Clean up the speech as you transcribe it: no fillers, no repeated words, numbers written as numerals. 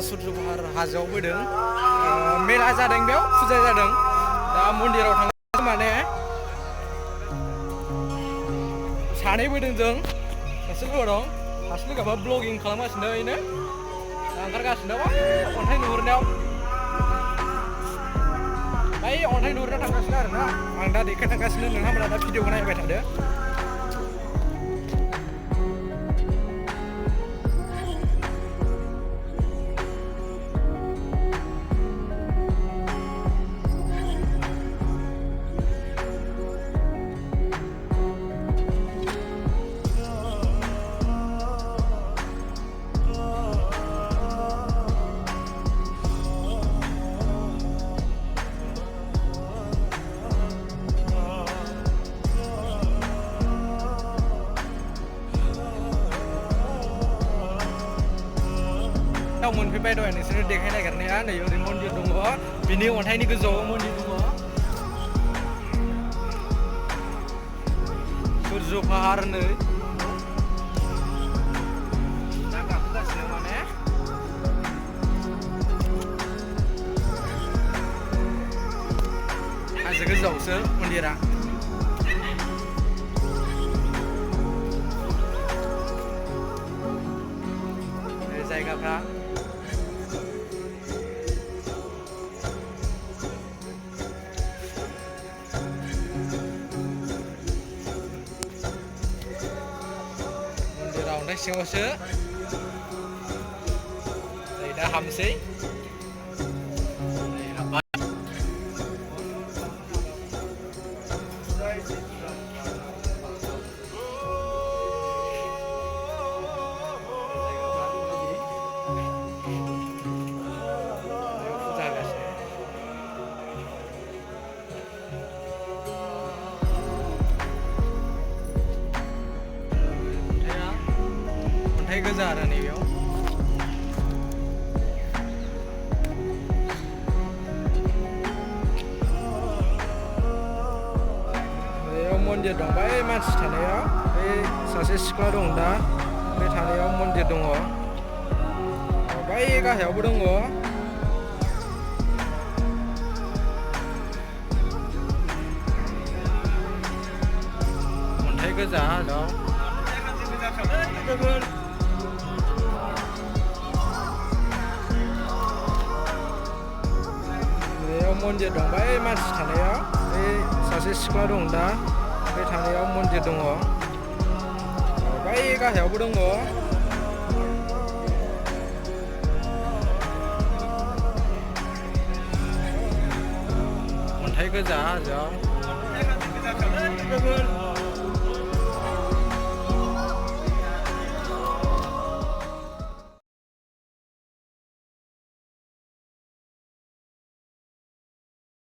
सुर्य पाहार हाजोआव फैदों मेला जादों बेयाव फुजा जादों दा मन्दिराव थांनो माने सानै फैदों जों सासे लोगो दं सासे लोगोआ ब्लगिं खालामगासिनो ओरैनो ओंखारगासिनो अन्थाइ नुहुरनायाव बै अन्थाइ नुहुरनायाव थांगासिनो आरोना आं दा देखायलांगासिनो नोंथांमोना दा भिडिअखौ नायबाय थादो मोनफैबाय दहाय नोंसोरो देखाय नागिरनाया नै ओरै मन्दिर दङ बिनि अन्थाइनि गोजौआव मन्दिर दङ सुर्य पाहार नै दा गाखोगासिनो माने हाजो गोजौआवसो मन्दिरा जायगाफ्रा अन्थाइ सिङावसो नै दा हाबसै अन्थाइ गोजा आरो नैबेयाव बेयाव मन्दिर दं बै मानसि थानायाव बै सासे सिख्ला दं दा बे थानायाव मन्दिर दङ बै गाहायावबो दङ अन्थाइ गोजा दं मन्दिर दं बै मानसि थानायाव बै सासे सिख्ला दं दा बे थानायाव मन्दिर दङ बै गाहायावबो दङ अन्थाइ गोजा हाजोआव